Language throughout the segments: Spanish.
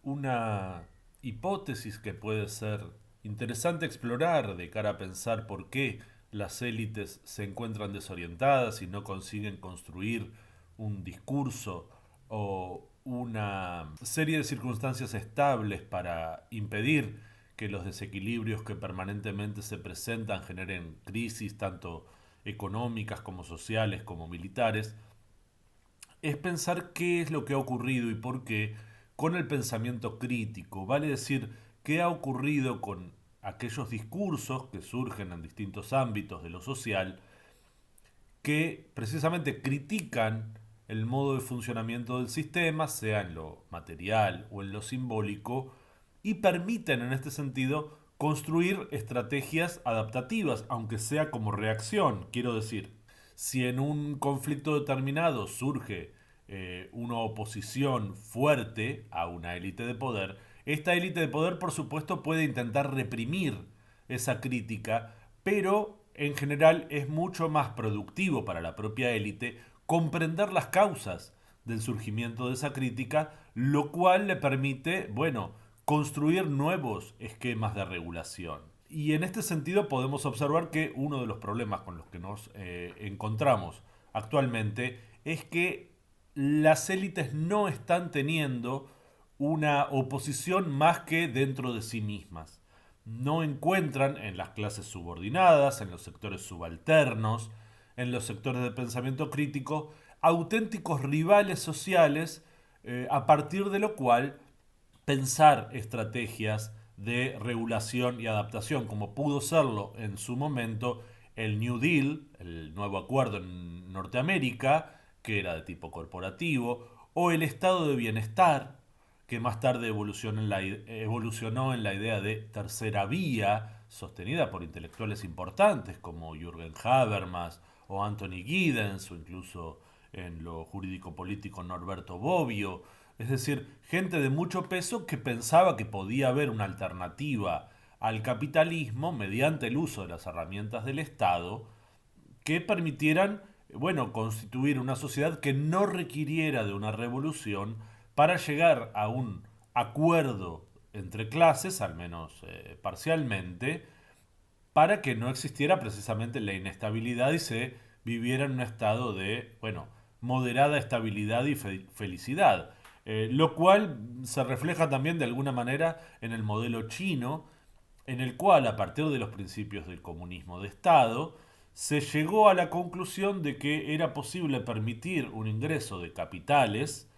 una hipótesis que puede ser interesante explorar de cara a pensar por qué las élites se encuentran desorientadas y no consiguen construir un discurso o una serie de circunstancias estables para impedir que los desequilibrios que permanentemente se presentan generen crisis tanto económicas como sociales como militares, es pensar qué es lo que ha ocurrido y por qué con el pensamiento crítico, vale decir, qué ha ocurrido con aquellos discursos que surgen en distintos ámbitos de lo social que precisamente critican el modo de funcionamiento del sistema, sea en lo material o en lo simbólico, y permiten en este sentido construir estrategias adaptativas, aunque sea como reacción. Quiero decir, si en un conflicto determinado surge una oposición fuerte a una élite de poder, esta élite de poder por supuesto puede intentar reprimir esa crítica, pero en general es mucho más productivo para la propia élite comprender las causas del surgimiento de esa crítica, lo cual le permite, bueno, construir nuevos esquemas de regulación. Y en este sentido podemos observar que uno de los problemas con los que nos encontramos actualmente es que las élites no están teniendo una oposición más que dentro de sí mismas. No encuentran en las clases subordinadas, en los sectores subalternos, en los sectores de pensamiento crítico, auténticos rivales sociales a partir de lo cual pensar estrategias de regulación y adaptación, como pudo serlo en su momento el New Deal, el nuevo acuerdo en Norteamérica, que era de tipo corporativo, o el estado de bienestar, que más tarde evolucionó en la idea de tercera vía, sostenida por intelectuales importantes como Jürgen Habermas o Anthony Giddens, o incluso en lo jurídico político Norberto Bobbio. Es decir, gente de mucho peso que pensaba que podía haber una alternativa al capitalismo mediante el uso de las herramientas del Estado que permitieran, bueno, constituir una sociedad que no requiriera de una revolución para llegar a un acuerdo entre clases, al menos parcialmente, para que no existiera precisamente la inestabilidad y se viviera en un estado de, bueno, moderada estabilidad y felicidad. Lo cual se refleja también de alguna manera en el modelo chino, en el cual a partir de los principios del comunismo de Estado, se llegó a la conclusión de que era posible permitir un ingreso de capitales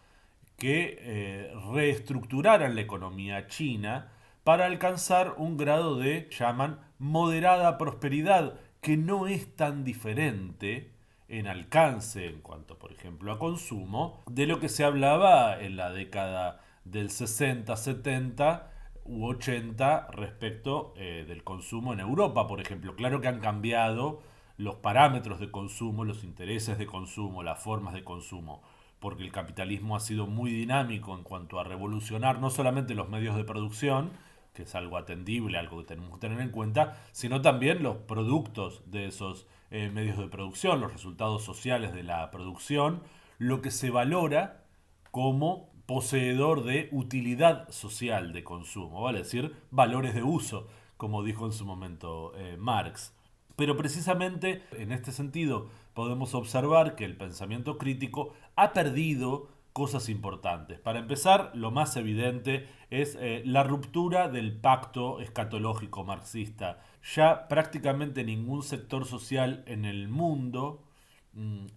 que reestructuraran la economía china para alcanzar un grado de, llaman, moderada prosperidad, que no es tan diferente en alcance en cuanto, por ejemplo, a consumo, de lo que se hablaba en la década del 60, 70 u 80 respecto del consumo en Europa, por ejemplo. Claro que han cambiado los parámetros de consumo, los intereses de consumo, las formas de consumo, porque el capitalismo ha sido muy dinámico en cuanto a revolucionar no solamente los medios de producción, que es algo atendible, algo que tenemos que tener en cuenta, sino también los productos de esos medios de producción, los resultados sociales de la producción, lo que se valora como poseedor de utilidad social de consumo, vale decir, valores de uso, como dijo en su momento Marx. Pero precisamente en este sentido podemos observar que el pensamiento crítico ha perdido cosas importantes. Para empezar, lo más evidente es la ruptura del pacto escatológico marxista. Ya prácticamente ningún sector social en el mundo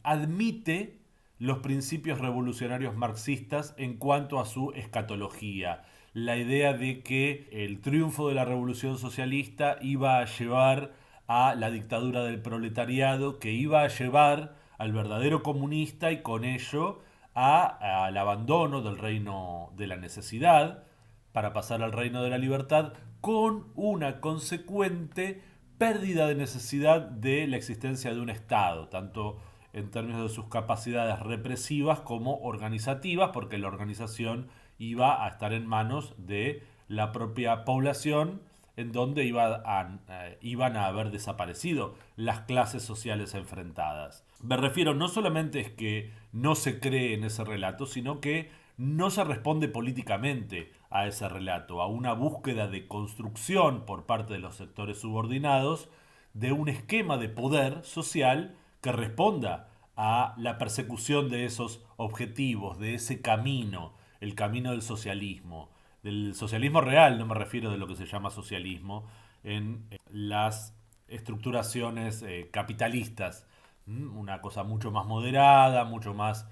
admite los principios revolucionarios marxistas en cuanto a su escatología. La idea de que el triunfo de la revolución socialista iba a llevar a la dictadura del proletariado, que iba a llevar al verdadero comunista y con ello al abandono del reino de la necesidad para pasar al reino de la libertad, con una consecuente pérdida de necesidad de la existencia de un Estado, tanto en términos de sus capacidades represivas como organizativas, porque la organización iba a estar en manos de la propia población, en donde iban a haber desaparecido las clases sociales enfrentadas. Me refiero no solamente es que no se cree en ese relato, sino que no se responde políticamente a ese relato, a una búsqueda de construcción por parte de los sectores subordinados de un esquema de poder social que responda a la persecución de esos objetivos, de ese camino, el camino del socialismo real, no me refiero de lo que se llama socialismo, en las estructuraciones capitalistas. Una cosa mucho más moderada, mucho más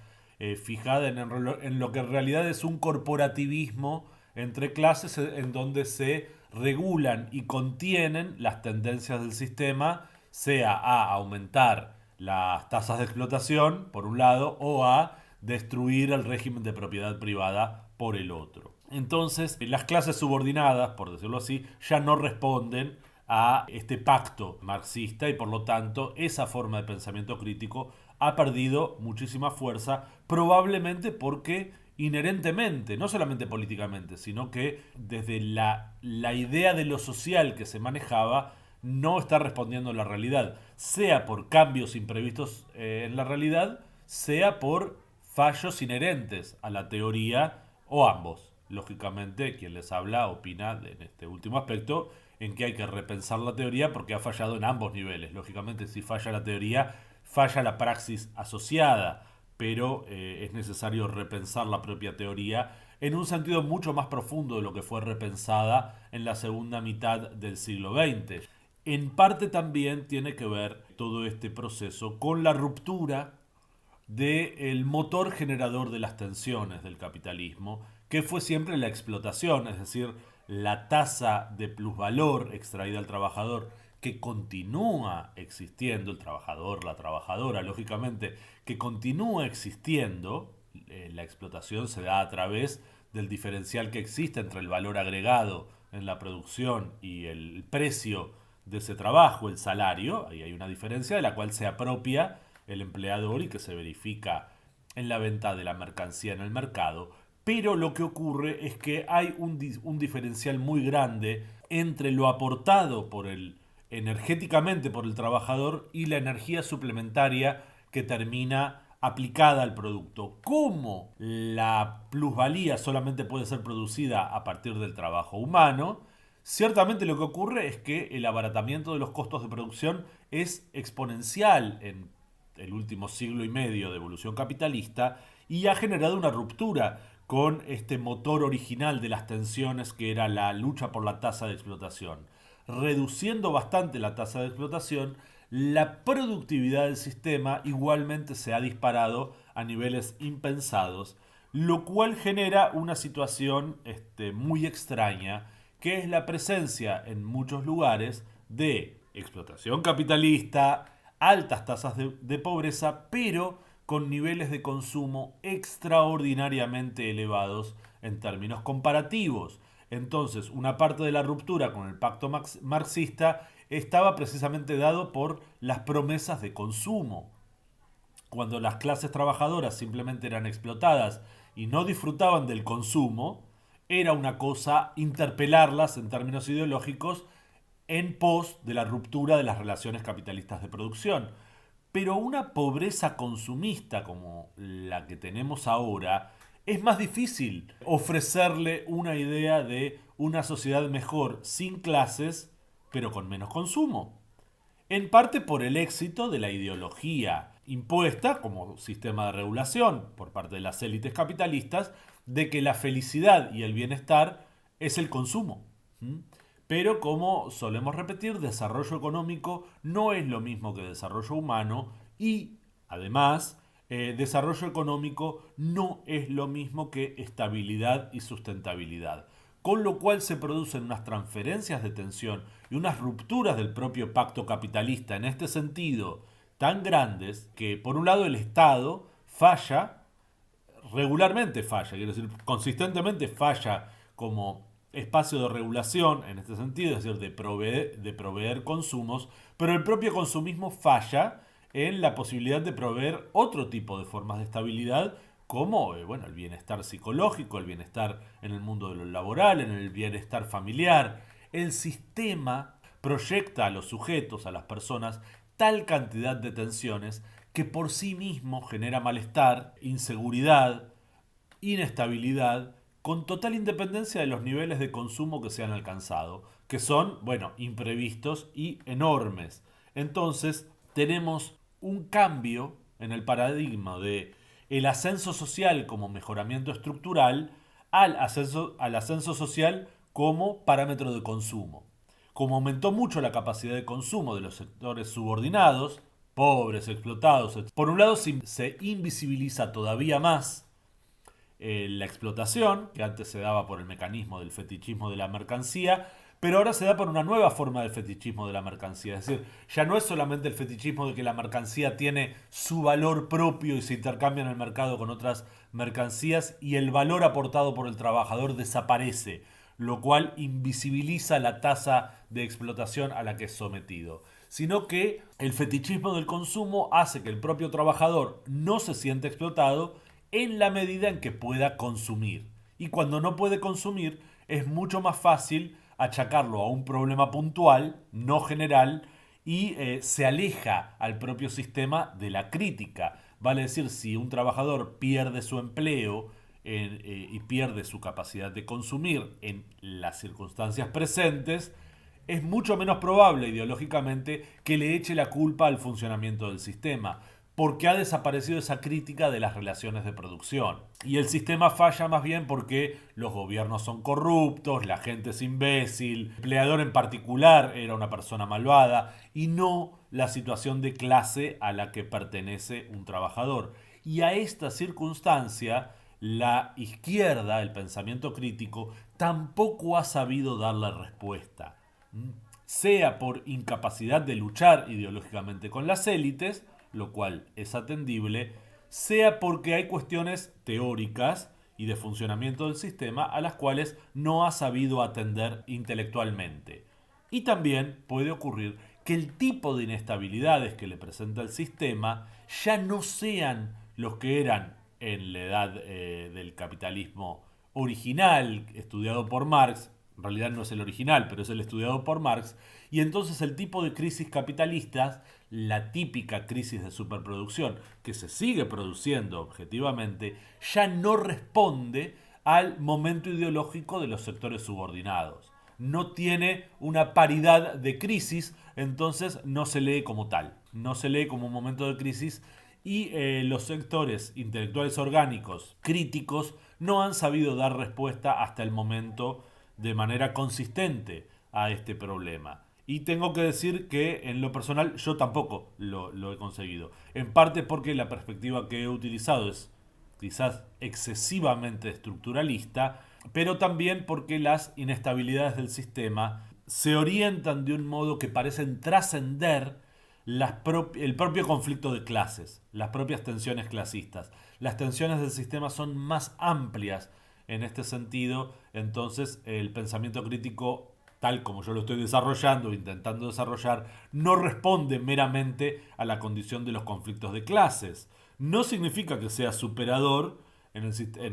fijada en lo que en realidad es un corporativismo entre clases en donde se regulan y contienen las tendencias del sistema, sea a aumentar las tasas de explotación, por un lado, o a destruir el régimen de propiedad privada por el otro. Entonces, las clases subordinadas, por decirlo así, ya no responden a este pacto marxista y por lo tanto esa forma de pensamiento crítico ha perdido muchísima fuerza, probablemente porque inherentemente, no solamente políticamente, sino que desde la idea de lo social que se manejaba, no está respondiendo a la realidad, sea por cambios imprevistos en la realidad, sea por fallos inherentes a la teoría o ambos. Lógicamente, quien les habla opina en este último aspecto en que hay que repensar la teoría porque ha fallado en ambos niveles. Lógicamente, si falla la teoría, falla la praxis asociada, pero es necesario repensar la propia teoría en un sentido mucho más profundo de lo que fue repensada en la segunda mitad del siglo XX. En parte también tiene que ver todo este proceso con la ruptura del motor generador de las tensiones del capitalismo, que fue siempre la explotación, es decir, la tasa de plusvalor extraída al trabajador, que continúa existiendo, el trabajador, la trabajadora, lógicamente, que continúa existiendo, la explotación se da a través del diferencial que existe entre el valor agregado en la producción y el precio de ese trabajo, el salario, ahí hay una diferencia de la cual se apropia el empleador y que se verifica en la venta de la mercancía en el mercado. Pero lo que ocurre es que hay un diferencial muy grande entre lo aportado por energéticamente por el trabajador y la energía suplementaria que termina aplicada al producto. ¿Cómo la plusvalía solamente puede ser producida a partir del trabajo humano? Ciertamente lo que ocurre es que el abaratamiento de los costos de producción es exponencial en el último siglo y medio de evolución capitalista y ha generado una ruptura con este motor original de las tensiones que era la lucha por la tasa de explotación. Reduciendo bastante la tasa de explotación, la productividad del sistema igualmente se ha disparado a niveles impensados, lo cual genera una situación muy extraña, que es la presencia en muchos lugares de explotación capitalista, altas tasas de pobreza, pero con niveles de consumo extraordinariamente elevados en términos comparativos. Entonces, una parte de la ruptura con el pacto marxista estaba precisamente dado por las promesas de consumo. Cuando las clases trabajadoras simplemente eran explotadas y no disfrutaban del consumo, era una cosa interpelarlas en términos ideológicos en pos de la ruptura de las relaciones capitalistas de producción. Pero una pobreza consumista como la que tenemos ahora, es más difícil ofrecerle una idea de una sociedad mejor sin clases, pero con menos consumo. En parte por el éxito de la ideología impuesta como sistema de regulación por parte de las élites capitalistas de que la felicidad y el bienestar es el consumo. ¿Mm? Pero como solemos repetir, desarrollo económico no es lo mismo que desarrollo humano y además desarrollo económico no es lo mismo que estabilidad y sustentabilidad. Con lo cual se producen unas transferencias de tensión y unas rupturas del propio pacto capitalista en este sentido tan grandes que por un lado el Estado falla, regularmente falla, quiero decir, consistentemente falla como espacio de regulación en este sentido, es decir, de proveer consumos, pero el propio consumismo falla en la posibilidad de proveer otro tipo de formas de estabilidad como bueno, el bienestar psicológico, el bienestar en el mundo de lo laboral, en el bienestar familiar. El sistema proyecta a los sujetos, a las personas, tal cantidad de tensiones que por sí mismo genera malestar, inseguridad, inestabilidad con total independencia de los niveles de consumo que se han alcanzado, que son, bueno, imprevistos y enormes. Entonces, tenemos un cambio en el paradigma de el ascenso social como mejoramiento estructural al ascenso social como parámetro de consumo. Como aumentó mucho la capacidad de consumo de los sectores subordinados, pobres, explotados, por un lado se invisibiliza todavía más la explotación, que antes se daba por el mecanismo del fetichismo de la mercancía, pero ahora se da por una nueva forma del fetichismo de la mercancía. Es decir, ya no es solamente el fetichismo de que la mercancía tiene su valor propio y se intercambia en el mercado con otras mercancías y el valor aportado por el trabajador desaparece, lo cual invisibiliza la tasa de explotación a la que es sometido, sino que el fetichismo del consumo hace que el propio trabajador no se sienta explotado en la medida en que pueda consumir. Y cuando no puede consumir, es mucho más fácil achacarlo a un problema puntual, no general, y se aleja al propio sistema de la crítica. Vale decir, si un trabajador pierde su empleo y pierde su capacidad de consumir en las circunstancias presentes, es mucho menos probable ideológicamente que le eche la culpa al funcionamiento del sistema, porque ha desaparecido esa crítica de las relaciones de producción. Y el sistema falla más bien porque los gobiernos son corruptos, la gente es imbécil, el empleador en particular era una persona malvada y no la situación de clase a la que pertenece un trabajador. Y a esta circunstancia, la izquierda, el pensamiento crítico, tampoco ha sabido darle respuesta, sea por incapacidad de luchar ideológicamente con las élites, lo cual es atendible, sea porque hay cuestiones teóricas y de funcionamiento del sistema a las cuales no ha sabido atender intelectualmente. Y también puede ocurrir que el tipo de inestabilidades que le presenta el sistema ya no sean los que eran en la edad del capitalismo original, estudiado por Marx. En realidad no es el original, pero es el estudiado por Marx. Y entonces el tipo de crisis capitalistas, la típica crisis de superproducción, que se sigue produciendo objetivamente, ya no responde al momento ideológico de los sectores subordinados. No tiene una paridad de crisis, entonces no se lee como tal, no se lee como un momento de crisis y los sectores intelectuales orgánicos críticos no han sabido dar respuesta hasta el momento de manera consistente a este problema. Y tengo que decir que en lo personal yo tampoco lo he conseguido. En parte porque la perspectiva que he utilizado es quizás excesivamente estructuralista, pero también porque las inestabilidades del sistema se orientan de un modo que parecen trascender el propio conflicto de clases, las propias tensiones clasistas. Las tensiones del sistema son más amplias en este sentido, entonces el pensamiento crítico, tal como yo lo estoy desarrollando, intentando desarrollar, no responde meramente a la condición de los conflictos de clases. No significa que sea superador en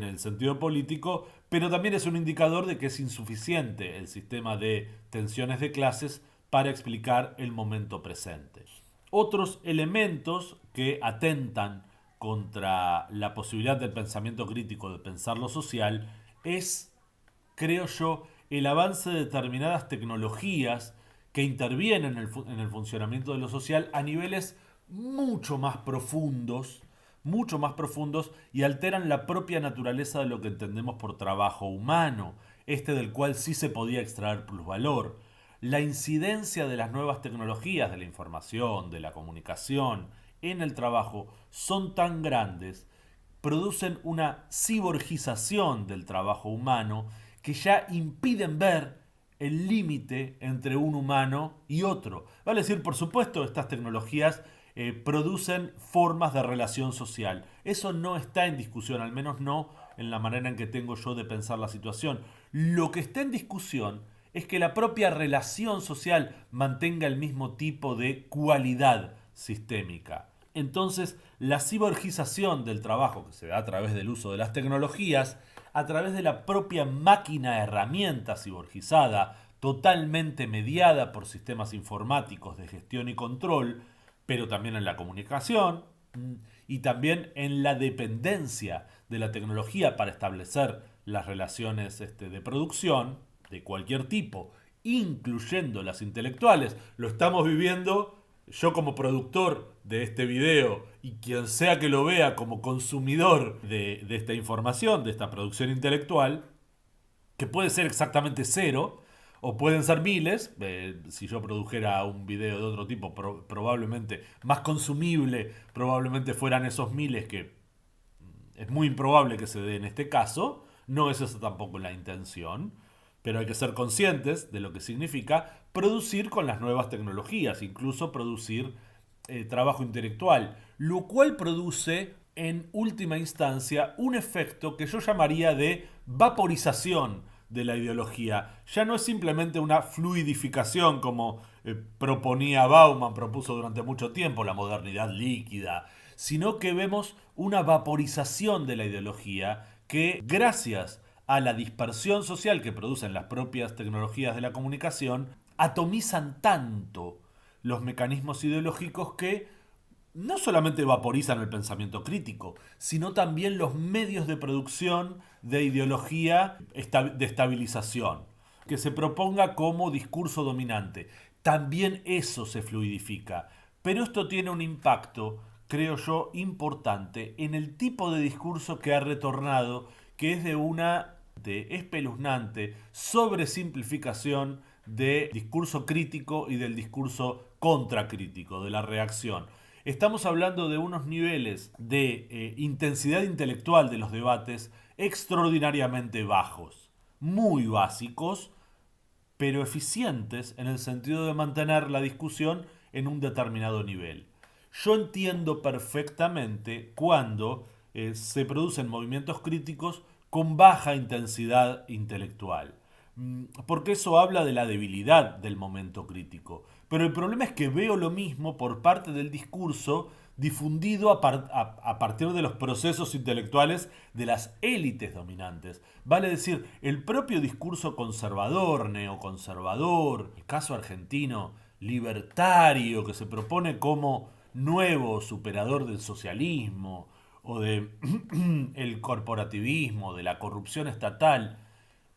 el sentido político, pero también es un indicador de que es insuficiente el sistema de tensiones de clases para explicar el momento presente. Otros elementos que atentan contra la posibilidad del pensamiento crítico de pensar lo social es, creo yo, el avance de determinadas tecnologías que intervienen en el funcionamiento de lo social a niveles mucho más profundos y alteran la propia naturaleza de lo que entendemos por trabajo humano, este del cual sí se podía extraer plusvalor. La incidencia de las nuevas tecnologías de la información, de la comunicación en el trabajo son tan grandes, producen una ciborgización del trabajo humano que ya impiden ver el límite entre un humano y otro. Vale decir, por supuesto, estas tecnologías producen formas de relación social. Eso no está en discusión, al menos no en la manera en que tengo yo de pensar la situación. Lo que está en discusión es que la propia relación social mantenga el mismo tipo de cualidad sistémica. Entonces, la ciborgización del trabajo, que se da a través del uso de las tecnologías, a través de la propia máquina herramienta ciborgizada, totalmente mediada por sistemas informáticos de gestión y control, pero también en la comunicación, y también en la dependencia de la tecnología para establecer las relaciones de producción de cualquier tipo, incluyendo las intelectuales. Lo estamos viviendo yo como productor de este video y quien sea que lo vea como consumidor de esta información, de esta producción intelectual, que puede ser exactamente cero o pueden ser miles. Si yo produjera un video de otro tipo, probablemente más consumible, probablemente fueran esos miles que es muy improbable que se dé en este caso. No es esa tampoco la intención, pero hay que ser conscientes de lo que significa producir con las nuevas tecnologías, incluso producir trabajo intelectual, lo cual produce en última instancia un efecto que yo llamaría de vaporización de la ideología. Ya no es simplemente una fluidificación como proponía Bauman, propuso durante mucho tiempo la modernidad líquida, sino que vemos una vaporización de la ideología que, gracias a la dispersión social que producen las propias tecnologías de la comunicación, atomizan tanto los mecanismos ideológicos que no solamente vaporizan el pensamiento crítico, sino también los medios de producción de ideología de estabilización, que se proponga como discurso dominante. También eso se fluidifica. Pero esto tiene un impacto, creo yo, importante en el tipo de discurso que ha retornado, que es de una espeluznante sobresimplificación de discurso crítico y del discurso contracrítico, de la reacción. Estamos hablando de unos niveles de intensidad intelectual de los debates extraordinariamente bajos, muy básicos, pero eficientes en el sentido de mantener la discusión en un determinado nivel. Yo entiendo perfectamente cuando se producen movimientos críticos con baja intensidad intelectual, porque eso habla de la debilidad del momento crítico. Pero el problema es que veo lo mismo por parte del discurso difundido a partir de los procesos intelectuales de las élites dominantes. Vale decir, el propio discurso conservador, neoconservador, el caso argentino libertario que se propone como nuevo superador del socialismo o de el corporativismo, de la corrupción estatal,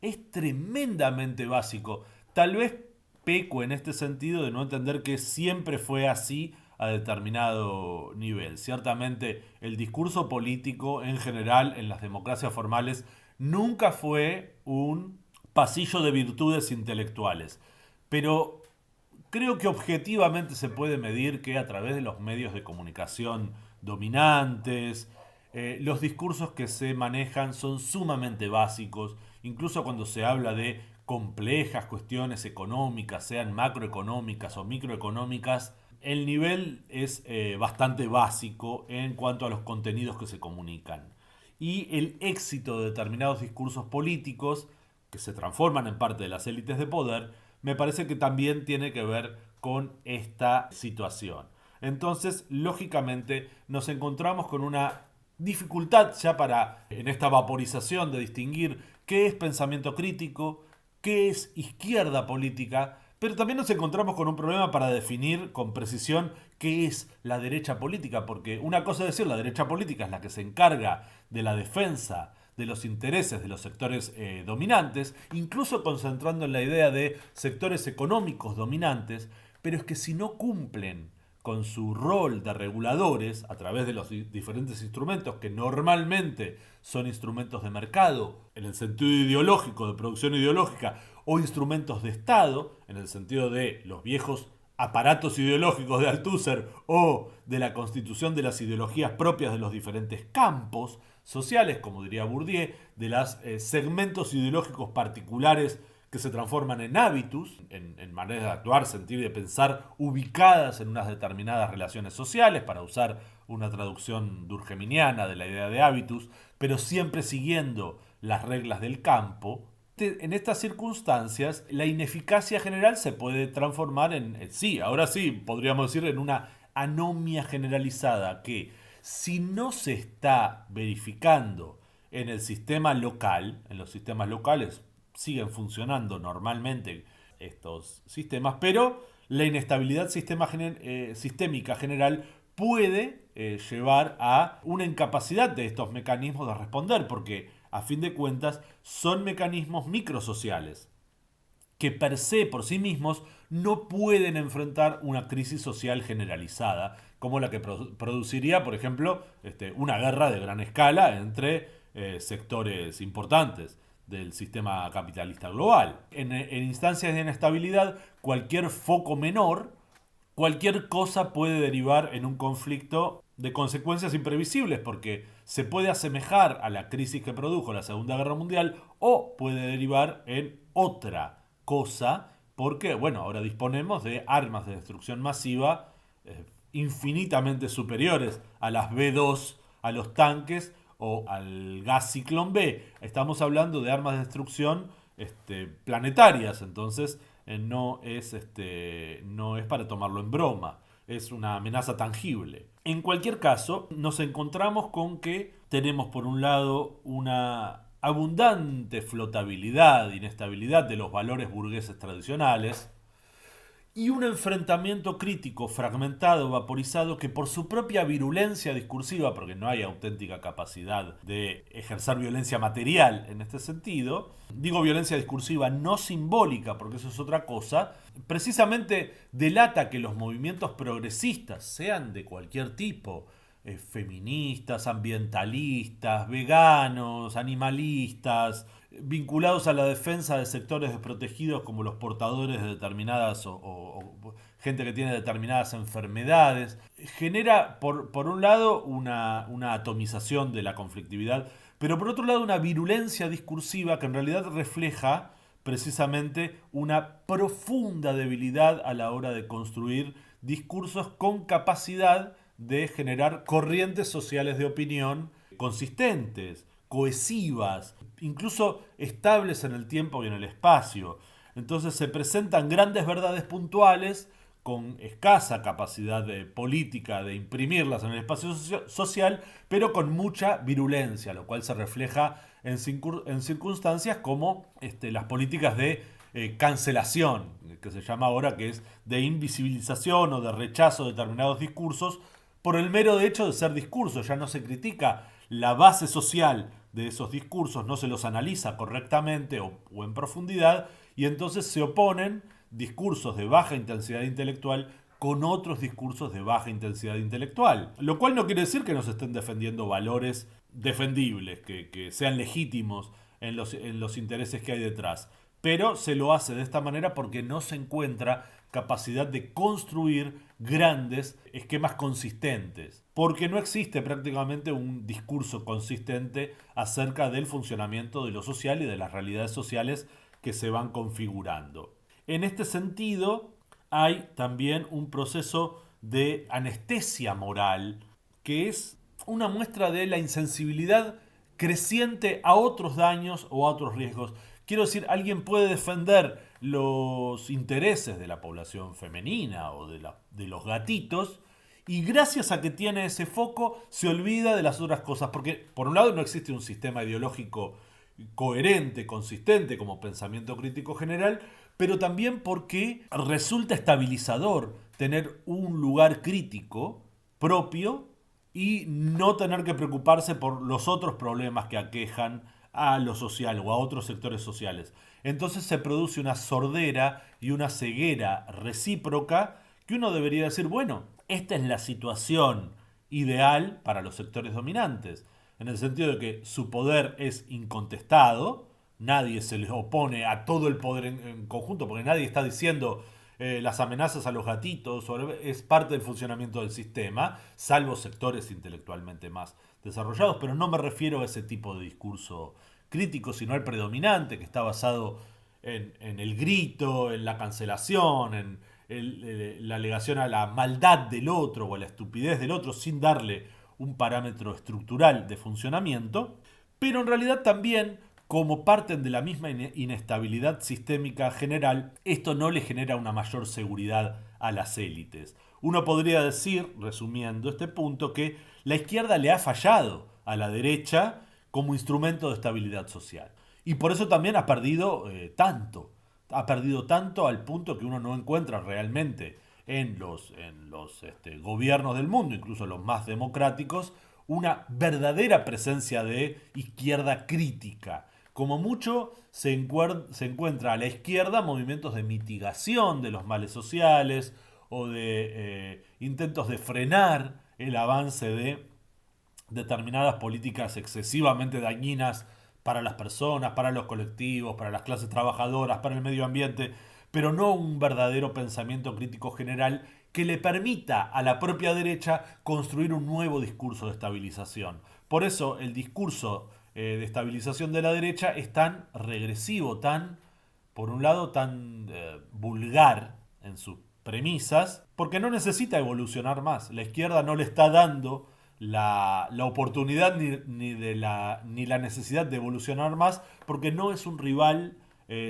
es tremendamente básico. Tal vez peco en este sentido de no entender que siempre fue así a determinado nivel. Ciertamente el discurso político en general en las democracias formales nunca fue un pasillo de virtudes intelectuales. Pero creo que objetivamente se puede medir que a través de los medios de comunicación dominantes, los discursos que se manejan son sumamente básicos, incluso cuando se habla de complejas cuestiones económicas, sean macroeconómicas o microeconómicas, el nivel es bastante básico en cuanto a los contenidos que se comunican. Y el éxito de determinados discursos políticos, que se transforman en parte de las élites de poder, me parece que también tiene que ver con esta situación. Entonces, lógicamente, nos encontramos con una dificultad ya para, en esta vaporización, de distinguir qué es pensamiento crítico, qué es izquierda política, pero también nos encontramos con un problema para definir con precisión qué es la derecha política, porque una cosa es decir, la derecha política es la que se encarga de la defensa de los intereses de los sectores dominantes, incluso concentrando en la idea de sectores económicos dominantes, pero es que si no cumplen con su rol de reguladores a través de los diferentes instrumentos que normalmente son instrumentos de mercado en el sentido ideológico, de producción ideológica, o instrumentos de Estado en el sentido de los viejos aparatos ideológicos de Althusser o de la constitución de las ideologías propias de los diferentes campos sociales, como diría Bourdieu, de los segmentos ideológicos particulares que se transforman en hábitus, en maneras de actuar, sentir y de pensar ubicadas en unas determinadas relaciones sociales, para usar una traducción durkheimiana de la idea de hábitus, pero siempre siguiendo las reglas del campo. En estas circunstancias, la ineficacia general se puede transformar sí, ahora sí, podríamos decir en una anomia generalizada que, si no se está verificando en el sistema local, en los sistemas locales siguen funcionando normalmente estos sistemas, pero la inestabilidad sistémica general puede llevar a una incapacidad de estos mecanismos de responder, porque a fin de cuentas son mecanismos microsociales que per se por sí mismos no pueden enfrentar una crisis social generalizada, como la que produciría, por ejemplo, una guerra de gran escala entre sectores importantes del sistema capitalista global. En instancias de inestabilidad, cualquier foco menor, cualquier cosa puede derivar en un conflicto de consecuencias imprevisibles, porque se puede asemejar a la crisis que produjo la Segunda Guerra Mundial o puede derivar en otra cosa, porque, bueno, ahora disponemos de armas de destrucción masiva infinitamente superiores a las B-2, a los tanques o al gas Ciclón B. Estamos hablando de armas de destrucción planetarias, entonces no es para tomarlo en broma, es una amenaza tangible. En cualquier caso, nos encontramos con que tenemos por un lado una abundante flotabilidad, inestabilidad de los valores burgueses tradicionales, y un enfrentamiento crítico fragmentado, vaporizado, que por su propia virulencia discursiva, porque no hay auténtica capacidad de ejercer violencia material en este sentido, digo violencia discursiva no simbólica, porque eso es otra cosa, precisamente delata que los movimientos progresistas, sean de cualquier tipo, feministas, ambientalistas, veganos, animalistas, vinculados a la defensa de sectores desprotegidos como los portadores de determinadas o gente que tiene determinadas enfermedades, genera por un lado una atomización de la conflictividad, pero por otro lado una virulencia discursiva que en realidad refleja precisamente una profunda debilidad a la hora de construir discursos con capacidad de generar corrientes sociales de opinión consistentes, cohesivas, incluso estables en el tiempo y en el espacio. Entonces se presentan grandes verdades puntuales con escasa capacidad de política de imprimirlas en el espacio social, pero con mucha virulencia, lo cual se refleja en circunstancias como las políticas de cancelación, que se llama ahora, que es de invisibilización o de rechazo de determinados discursos por el mero hecho de ser discursos. Ya no se critica la base social de esos discursos, no se los analiza correctamente o en profundidad, y entonces se oponen discursos de baja intensidad intelectual con otros discursos de baja intensidad intelectual. Lo cual no quiere decir que no se estén defendiendo valores defendibles, que sean legítimos en los intereses que hay detrás. Pero se lo hace de esta manera porque no se encuentra capacidad de construir grandes esquemas consistentes. Porque no existe prácticamente un discurso consistente acerca del funcionamiento de lo social y de las realidades sociales que se van configurando. En este sentido, hay también un proceso de anestesia moral que es una muestra de la insensibilidad creciente a otros daños o a otros riesgos. Quiero decir, alguien puede defender los intereses de la población femenina o de los gatitos, y gracias a que tiene ese foco se olvida de las otras cosas, porque por un lado no existe un sistema ideológico coherente, consistente como pensamiento crítico general, pero también porque resulta estabilizador tener un lugar crítico propio y no tener que preocuparse por los otros problemas que aquejan a lo social o a otros sectores sociales. Entonces se produce una sordera y una ceguera recíproca que uno debería decir, bueno, esta es la situación ideal para los sectores dominantes, en el sentido de que su poder es incontestado, nadie se les opone a todo el poder en conjunto, porque nadie está diciendo las amenazas a los gatitos, es parte del funcionamiento del sistema, salvo sectores intelectualmente más desarrollados, pero no me refiero a ese tipo de discurso crítico, sino al predominante, que está basado en el grito, en la cancelación, en la alegación a la maldad del otro o a la estupidez del otro, sin darle un parámetro estructural de funcionamiento, pero en realidad también, como parten de la misma inestabilidad sistémica general, esto no le genera una mayor seguridad a las élites. Uno podría decir, resumiendo este punto, que la izquierda le ha fallado a la derecha como instrumento de estabilidad social. Y por eso también ha perdido tanto. Ha perdido tanto al punto que uno no encuentra realmente en los gobiernos del mundo, incluso los más democráticos, una verdadera presencia de izquierda crítica. Como mucho se encuentra a la izquierda movimientos de mitigación de los males sociales o de intentos de frenar el avance de determinadas políticas excesivamente dañinas para las personas, para los colectivos, para las clases trabajadoras, para el medio ambiente, pero no un verdadero pensamiento crítico general que le permita a la propia derecha construir un nuevo discurso de estabilización. Por eso el discurso de estabilización de la derecha es tan regresivo, tan, por un lado, tan vulgar en sus premisas, porque no necesita evolucionar más. La izquierda no le está dando la oportunidad ni la necesidad de evolucionar más, porque no es un rival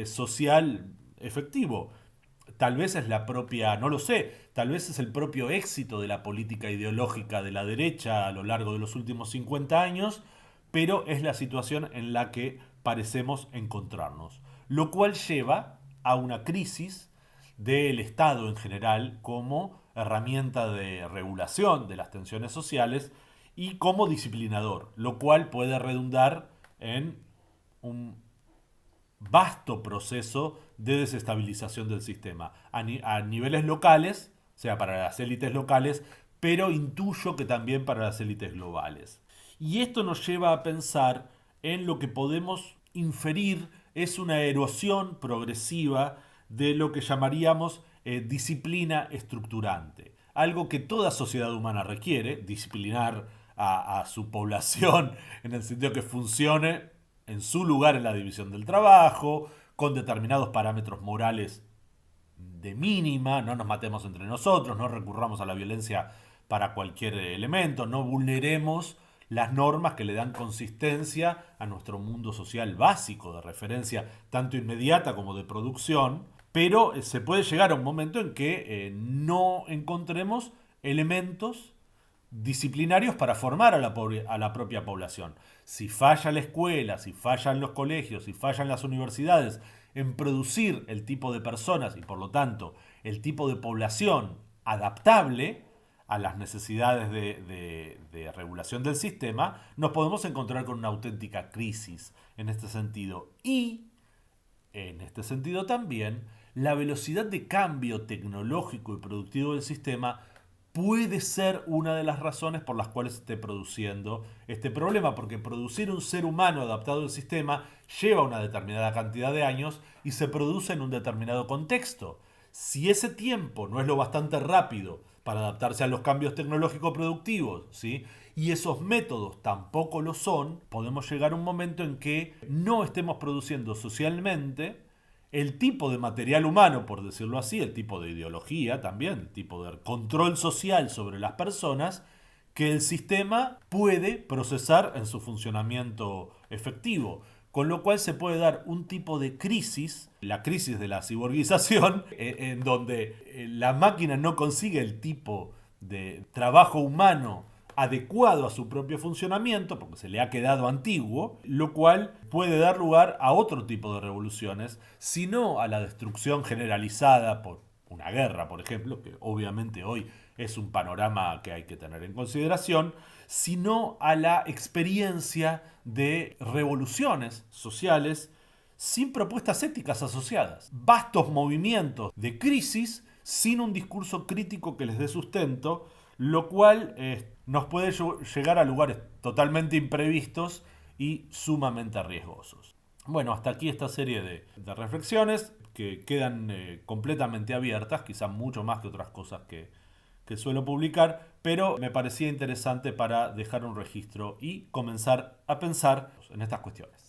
social efectivo. Tal vez es la propia, no lo sé, tal vez es el propio éxito de la política ideológica de la derecha a lo largo de los últimos 50 años, pero es la situación en la que parecemos encontrarnos. Lo cual lleva a una crisis del Estado en general como herramienta de regulación de las tensiones sociales y como disciplinador, lo cual puede redundar en un vasto proceso de desestabilización del sistema a niveles locales, o sea, para las élites locales, pero intuyo que también para las élites globales. Y esto nos lleva a pensar en lo que podemos inferir es una erosión progresiva de lo que llamaríamos disciplina estructurante. Algo que toda sociedad humana requiere, disciplinar a su población en el sentido que funcione en su lugar en la división del trabajo, con determinados parámetros morales de mínima, no nos matemos entre nosotros, no recurramos a la violencia para cualquier elemento, no vulneremos las normas que le dan consistencia a nuestro mundo social básico, de referencia tanto inmediata como de producción, pero se puede llegar a un momento en que no encontremos elementos disciplinarios para formar a la propia población. Si falla la escuela, si fallan los colegios, si fallan las universidades en producir el tipo de personas y por lo tanto el tipo de población adaptable a las necesidades de regulación del sistema, nos podemos encontrar con una auténtica crisis en este sentido. Y en este sentido también, la velocidad de cambio tecnológico y productivo del sistema puede ser una de las razones por las cuales se esté produciendo este problema, porque producir un ser humano adaptado al sistema lleva una determinada cantidad de años y se produce en un determinado contexto. Si ese tiempo no es lo bastante rápido para adaptarse a los cambios tecnológicos productivos, ¿sí? Y esos métodos tampoco lo son, podemos llegar a un momento en que no estemos produciendo socialmente el tipo de material humano, por decirlo así, el tipo de ideología también, el tipo de control social sobre las personas, que el sistema puede procesar en su funcionamiento efectivo. Con lo cual se puede dar un tipo de crisis, la crisis de la ciborguización, en donde la máquina no consigue el tipo de trabajo humano adecuado a su propio funcionamiento, porque se le ha quedado antiguo, lo cual puede dar lugar a otro tipo de revoluciones, sino a la destrucción generalizada por una guerra, por ejemplo, que obviamente hoy es un panorama que hay que tener en consideración, sino a la experiencia de revoluciones sociales sin propuestas éticas asociadas. Vastos movimientos de crisis sin un discurso crítico que les dé sustento, lo cual nos puede llegar a lugares totalmente imprevistos y sumamente riesgosos. Bueno, hasta aquí esta serie de reflexiones que quedan completamente abiertas, quizás mucho más que otras cosas que suelo publicar, pero me parecía interesante para dejar un registro y comenzar a pensar en estas cuestiones.